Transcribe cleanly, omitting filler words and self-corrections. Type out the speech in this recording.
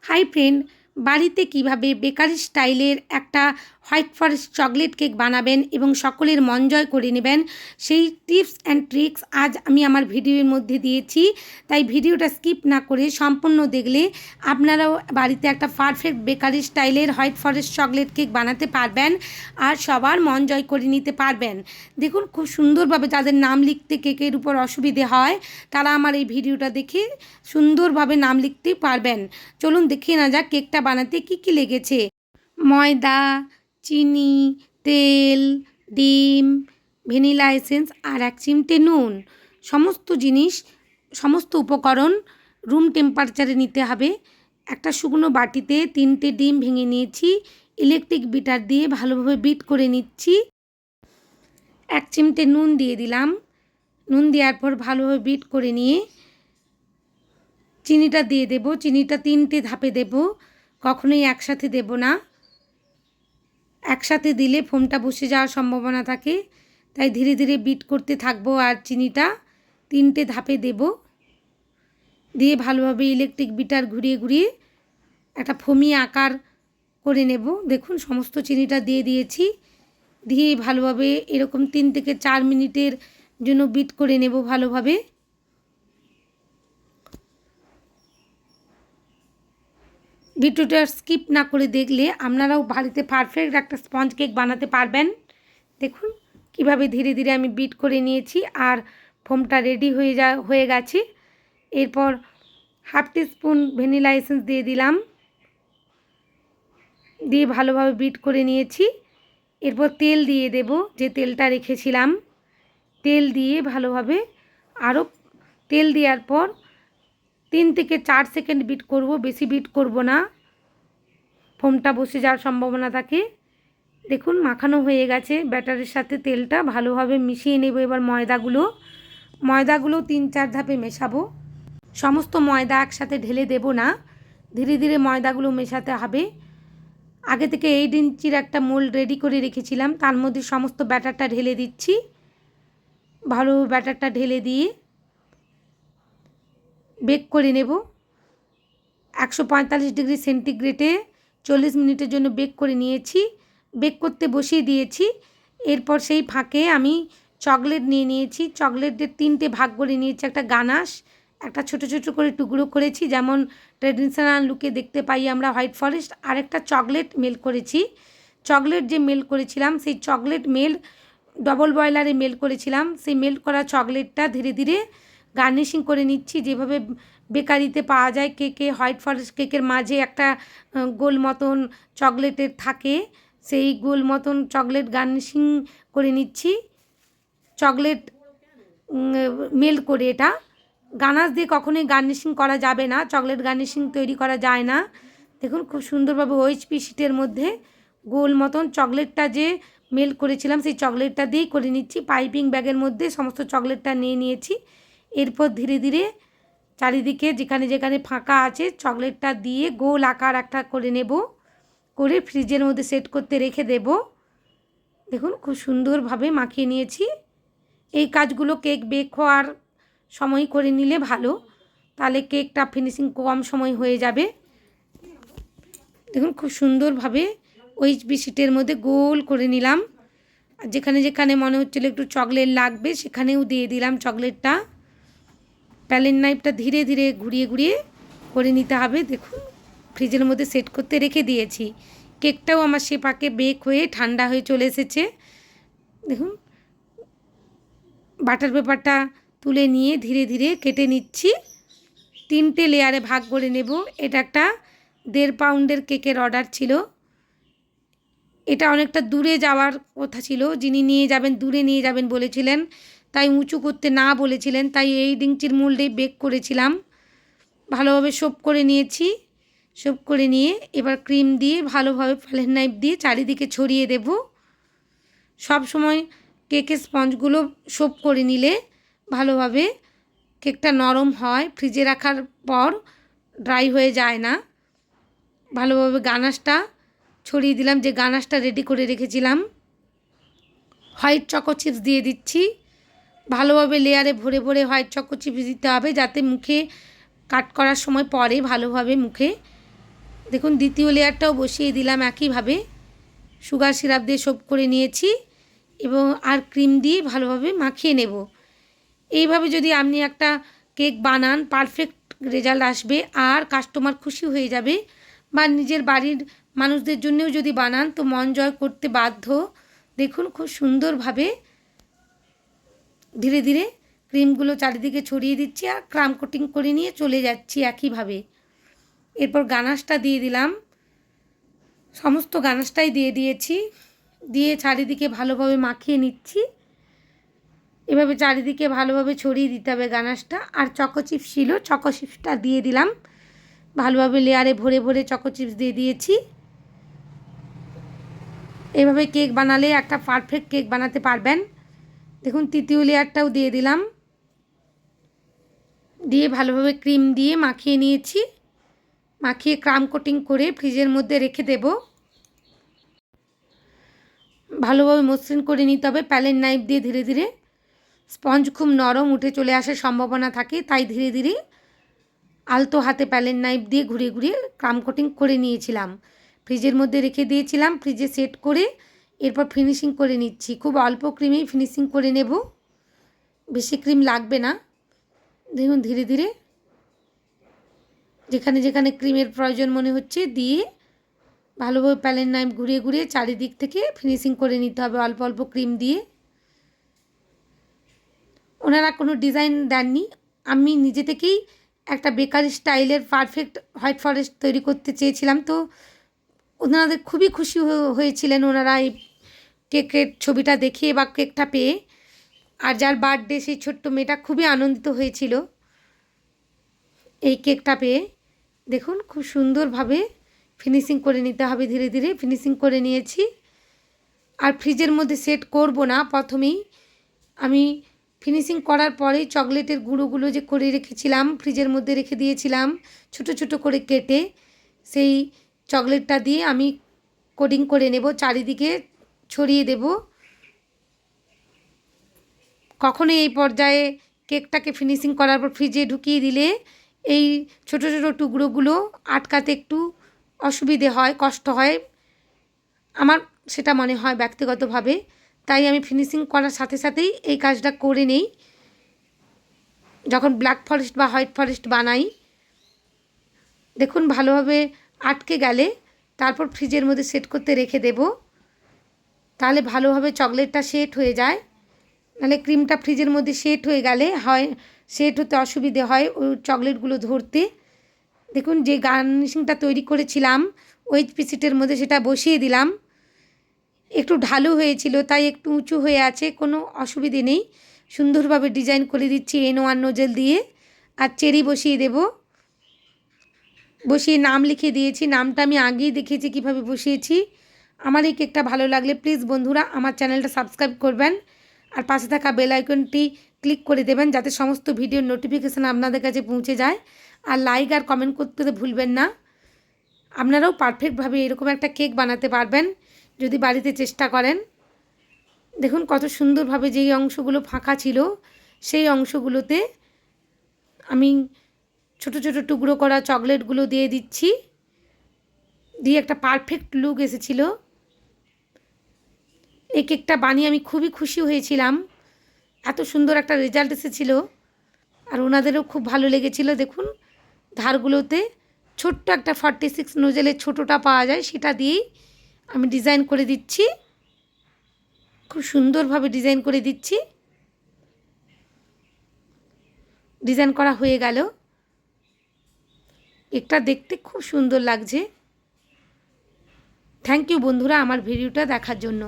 Hi friend, বাড়িতে কিভাবে bakery স্টাইলের একটা হোয়াইট ফরেস্ট চকলেট কেক বানাবেন এবং সকলের মন জয় করে নেবেন সেই টিপস অ্যান্ড ট্রিক্স আজ আমি আমার ভিডিওর মধ্যে দিয়েছি। তাই ভিডিওটা স্কিপ না করে সম্পূর্ণ দেখলে আপনারাও বাড়িতে একটা পারফেক্ট বেকারি স্টাইলের হোয়াইট ফরেস্ট চকলেট কেক বানাতে পারবেন আর সবার মন জয় করে নিতে পারবেন। দেখুন, খুব সুন্দরভাবে যাদের নাম লিখতে কেকের উপর অসুবিধে হয় তারা আমার এই ভিডিওটা দেখে সুন্দরভাবে নাম লিখতে পারবেন। চলুন দেখে না যাক কেকটা বানাতে কি কি লেগেছে। ময়দা, চিনি, তেল, ডিম, ভ্যানিলা এসেন্স আর 1 চিমটে নুন। সমস্ত জিনিস, সমস্ত উপকরণ রুম টেম্পারেচারে নিতে হবে। একটা শুকনো বাটিতে 3টে ডিম ভেঙে নিয়েছি, ইলেকট্রিক বিটার দিয়ে ভালোভাবে বিট করে নিচ্ছি। 1 চিমটে নুন দিয়ে দিলাম। নুন দেওয়ার পর ভালোভাবে বিট করে নিয়ে চিনিটা দিয়ে দেব। চিনিটা 3টে ধাপে দেব, কখনোই একসাথে দেব না। একসাথে দিলে ফোমটা বসে যাওয়ার সম্ভাবনা থাকে, তাই ধীরে ধীরে বিট করতে থাকবো আর চিনিটা 3টে ধাপে দেব। দিয়ে ভালোভাবে ইলেকট্রিক বিটার ঘুরিয়ে ঘুরিয়ে একটা ফোমি আকার করে নেব। দেখুন, সমস্ত চিনিটা দিয়ে দিয়েছি। দিয়ে ভালোভাবে এরকম 3 থেকে 4 মিনিটের জন্য বিট করে নেব ভালোভাবে। ভিডিওটা স্কিপ না করে দেখলে আপনারাও বাড়িতে পারফেক্ট একটা স্পঞ্জ কেক বানাতে পারবেন। দেখুন কিভাবে ধীরে ধীরে আমি বিট করে নিয়েছি আর ফোমটা রেডি হয়ে গেছে। এরপর 1/2 টিস্পুন ভ্যানিলা এসেন্স দিয়ে দিলাম, দিয়ে ভালোভাবে বিট করে নিয়েছি। এরপর তেল দিয়ে দেব, যে তেলটা রেখেছিলাম। তেল দিয়ে ভালোভাবে আরও তেল দেওয়ার পর 3 থেকে 4 সেকেন্ড বিট করব, বেশি বিট করব না, ফোমটা বসে যাওয়ার সম্ভাবনা থাকে। দেখুন মাখানো হয়ে গেছে ব্যাটারের সাথে তেলটা। ভালোভাবে মিশিয়ে নেব এবার ময়দাগুলো 3-4 ধাপে মেশাবো। সমস্ত ময়দা একসাথে ঢেলে দেব না, ধীরে ধীরে ময়দাগুলো মেশাতে হবে। আগে থেকে 8 ইঞ্চির একটা মোল্ড রেডি করে রেখেছিলাম, তার মধ্যে সমস্ত ব্যাটারটা ঢেলে দিচ্ছি। ভালো ব্যাটারটা ঢেলে দিয়ে বেক করে নেব 145 ডিগ্রি সেন্টিগ্রেডে 40 মিনিটের জন্য বেক করে নিয়েছি। বেক করতে বসিয়ে দিয়েছি। এরপর সেই ফাঁকে আমি চকলেট নিয়ে নিয়েছি। চকলেটের 3টে ভাগ করে নিয়েছি। একটা গানাশ, একটা ছোট ছোট করে টুকরো করেছি যেমন ট্রেডিশনাল লুকে দেখতে পাই আমরা হোয়াইট ফরেস্ট, আর একটা চকলেট মেল্ট করেছি। চকলেট যে মেল্ট করেছিলাম সেই চকলেট মেল্ট ডবল বয়লারে মেল্ট করেছিলাম। সেই মেল্ট করা চকলেটটা ধীরে ধীরে গার্নিশিং করে নিচ্ছি, যেভাবে বেকারিতে পাওয়া যায় কেকে। হোয়াইট ফরেস্ট কেকের মাঝে একটা গোল মতন চকলেটের থাকে, সেই গোল মতন চকলেট গার্নিশিং করে নিচ্ছি। চকলেট মেল্ট করে, এটা গানাশ দিয়ে কখনোই গার্নিশিং করা যাবে না, চকলেট গার্নিশিং তৈরি করা যায় না। দেখুন খুব সুন্দরভাবে ওএইচপি শিটের মধ্যে গোল মতন চকলেটটা যে মেল্ট করেছিলাম সেই চকলেটটা দিয়েই করে নিচ্ছি। পাইপিং ব্যাগের মধ্যে সমস্ত চকলেটটা নিয়ে নিয়েছি। এরপর ধীরে ধীরে চারিদিকে যেখানে যেখানে ফাঁকা আছে চকলেটটা দিয়ে গোল আকার একটা করে নেব, করে ফ্রিজের মধ্যে সেট করতে রেখে দেব। দেখুন খুব সুন্দরভাবে মাখিয়ে নিয়েছি। এই কাজগুলো কেক বেক হওয়ার সময় করে নিলে ভালো, তাহলে কেকটা ফিনিশিং কম সময় হয়ে যাবে। দেখুন খুব সুন্দরভাবে ওইচপি শিটের মধ্যে গোল করে নিলাম। আর যেখানে যেখানে মনে হচ্ছিল একটু চকলেট লাগবে সেখানেও দিয়ে দিলাম চকলেটটা। প্যালেট নাইফটা ধীরে ধীরে ঘুরিয়ে ঘুরিয়ে করে নিতে হবে। দেখুন ফ্রিজের মধ্যে সেট করতে রেখে দিয়েছি। কেকটাও আমার সে পাকে বেক হয়ে ঠান্ডা হয়ে চলে এসেছে। দেখুন বাটার পেপারটা তুলে নিয়ে ধীরে ধীরে কেটে নিচ্ছি। 3টে লেয়ারে ভাগ করে নেব। এটা একটা 1.5 পাউন্ডের কেকের অর্ডার ছিল। এটা অনেকটা দূরে যাওয়ার কথা ছিল, যিনি নিয়ে যাবেন দূরে নিয়ে যাবেন বলেছিলেন, তাই উঁচু করতে না বলেছিলেন, তাই 8 ইঞ্চির মোল্ডেই বেক করেছিলাম। ভালোভাবে সোপ করে নিয়েছি। সোপ করে নিয়ে এবার ক্রিম দিয়ে ভালোভাবে প্যালেট নাইফ দিয়ে চারিদিকে ছড়িয়ে দেব। সব সময় কেকের স্পঞ্জগুলো সোপ করে নিলে ভালোভাবে কেকটা নরম হয়, ফ্রিজে রাখার পর ড্রাই হয়ে যায় না। ভালোভাবে গানাশটা ছড়িয়ে দিলাম, যে গানাশটা রেডি করে রেখেছিলাম। হোয়াইট চকো চিপস দিয়ে দিচ্ছি। ভালোভাবে লেয়ারে ভরে ভরে হোয়াইট চকো চিপস দিতে হবে, যাতে মুখে কাট করার সময় পরে ভালোভাবে মুখে দেখুন দ্বিতীয় লেয়ারটাও বসিয়ে দিলাম একইভাবে, সুগার সিরাপ দিয়ে সোপ করে নিয়েছি এবং আর ক্রিম দিয়ে ভালোভাবে মাখিয়ে নেব। এইভাবে যদি আপনি একটা কেক বানান পারফেক্ট রেজাল্ট আসবে আর কাস্টমার খুশি হয়ে যাবে, বা নিজের বাড়ির মানুষদের জন্যও যদি বানান তো মন জয় করতে বাধ্য। দেখুন খুব সুন্দরভাবে ধীরে ধীরে ক্রিমগুলো চারিদিকে ছড়িয়ে দিচ্ছি আর ক্রাম কোটিং করে নিয়ে চলে যাচ্ছি একইভাবে। এরপর গানাশটা দিয়ে দিলাম, সমস্ত গানাশটাই দিয়ে দিয়েছি, দিয়ে চারিদিকে ভালোভাবে মাখিয়ে নিচ্ছি। এভাবে চারিদিকে ভালোভাবে ছড়িয়ে দিতে হবে গানাশটা। আর চকো চিপস ছিল, চকো চিপসটা দিয়ে দিলাম, ভালোভাবে লেয়ারে ভরে ভরে চকো চিপস দিয়ে দিয়েছি। এভাবে কেক বানালে একটা পারফেক্ট কেক বানাতে পারবেন। দেখুন তৃতীয় লেয়ারটাও দিয়ে দিলাম, দিয়ে ভালোভাবে ক্রিম দিয়ে মাখিয়ে নিয়েছি। মাখিয়ে ক্রাম কোটিং করে ফ্রিজের মধ্যে রেখে দেব। ভালোভাবে মসৃণ করে নিতে হবে প্যালেট নাইফ দিয়ে ধীরে ধীরে। স্পঞ্জ খুব নরম উঠে চলে আসার সম্ভাবনা থাকে, তাই ধীরে ধীরে আলতো হাতে প্যালেট নাইফ দিয়ে ঘুরিয়ে ঘুরিয়ে ক্রাম কোটিং করে নিয়েছিলাম। ফ্রিজের মধ্যে রেখে দিয়েছিলাম, ফ্রিজে সেট করে এরপর ফিনিশিং করে নিচ্ছি। খুব অল্প ক্রিমেই ফিনিশিং করে নেব, বেশি ক্রিম লাগবে না। দেখুন ধীরে ধীরে যেখানে যেখানে ক্রিমের প্রয়োজন মনে হচ্ছে দিয়ে ভালোভাবে প্যালেট নাইফ ঘুরিয়ে ঘুরিয়ে চারিদিক থেকে ফিনিশিং করে নিতে হবে অল্প অল্প ক্রিম দিয়ে। ওনারা কোনো ডিজাইন দেননি, আমি নিজে থেকেই একটা বেকারি স্টাইলের পারফেক্ট হোয়াইট ফরেস্ট তৈরি করতে চেয়েছিলাম। তো ওনাদের খুবই খুশি হয়েছিলেন ওনারা এই কেকের ছবিটা দেখে বা কেকটা পেয়ে। আর যার বার্থডে সেই ছোট্ট মেয়েটা খুবই আনন্দিত হয়েছিল এই কেকটা পেয়ে। দেখুন খুব সুন্দরভাবে ফিনিশিং করে নিতে হবে, ধীরে ধীরে ফিনিশিং করে নিয়েছি। আর ফ্রিজের মধ্যে সেট করব না, প্রথমেই আমি ফিনিশিং করার পরেই চকলেটের গুঁড়োগুলো যে করে রেখেছিলাম ফ্রিজের মধ্যে রেখে দিয়েছিলাম ছোট ছোট করে কেটে, সেই চকলেটটা দিয়ে আমি কোডিং করে নেব, চারিদিকে ছড়িয়ে দেব। কখনো এই পর্যায়ে কেকটাকে ফিনিশিং করার পর ফ্রিজে ঢুকিয়ে দিলে এই ছোট ছোট টুকরোগুলো আটকাতে একটু অসুবিধে হয়, কষ্ট হয়, আমার সেটা মনে হয় ব্যক্তিগতভাবে। তাই আমি ফিনিশিং করার সাথে সাথেই এই কাজটা করে নেই যখন ব্ল্যাক ফরেস্ট বা হোয়াইট ফরেস্ট বানাই। দেখুন ভালোভাবে আটকে গেলে তারপর ফ্রিজের মধ্যে সেট করতে রেখে দেব, তাহলে ভালোভাবে চকলেটটা সেট হয়ে যায়। নাহলে ক্রিমটা ফ্রিজের মধ্যে সেট হয়ে গেলে হয় সেট হতে অসুবিধে হয় ওই চকলেটগুলো ধরতে। দেখুন যে গার্নিশিংটা তৈরি করেছিলাম ওই পিসিটের মধ্যে সেটা বসিয়ে দিলাম। একটু ঢালু হয়েছিল তাই একটু উঁচু হয়ে আছে, কোনো অসুবিধে নেই। সুন্দরভাবে ডিজাইন করে দিচ্ছি N1 নোজেল দিয়ে। আর চেরি বসিয়ে দেব, বসিয়ে নাম লিখে দিয়েছি। নামটা আমি আগেই দেখিয়েছি কীভাবে বসিয়েছি। আমার এই কেকটা ভালো লাগলে প্লিজ বন্ধুরা আমার চ্যানেলটা সাবস্ক্রাইব করবেন আর পাশে থাকা বেল আইকনটি ক্লিক করে দেবেন যাতে সমস্ত ভিডিওর নোটিফিকেশান আপনাদের কাছে পৌঁছে যায়। আর লাইক আর কমেন্ট করতে ভুলবেন না। আপনারাও পারফেক্টভাবে এরকম একটা কেক বানাতে পারবেন যদি বাড়িতে চেষ্টা করেন। দেখুন কত সুন্দরভাবে যেই অংশগুলো ফাঁকা ছিল সেই অংশগুলোতে আমি ছোট ছোট টুকরো করা চকলেটগুলো দিয়ে দিচ্ছি, দিয়ে একটা পারফেক্ট লুক এসেছিলো। এই কেকটা বানিয়ে আমি খুবই খুশি হয়েছিলাম, এত সুন্দর একটা রেজাল্ট এসেছিলো আর ওনাদেরও খুব ভালো লেগেছিলো। দেখুন ধারগুলোতে ছোট্ট একটা 46 নোজেলের ছোটোটা পাওয়া যায়, সেটা দিয়েই আমি ডিজাইন করে দিচ্ছি, খুব সুন্দরভাবে ডিজাইন করে দিচ্ছি। ডিজাইন করা হয়ে গেল, কেকটা দেখতে খুব সুন্দর লাগছে। থ্যাংক ইউ বন্ধুরা আমার ভিডিওটা দেখার জন্য।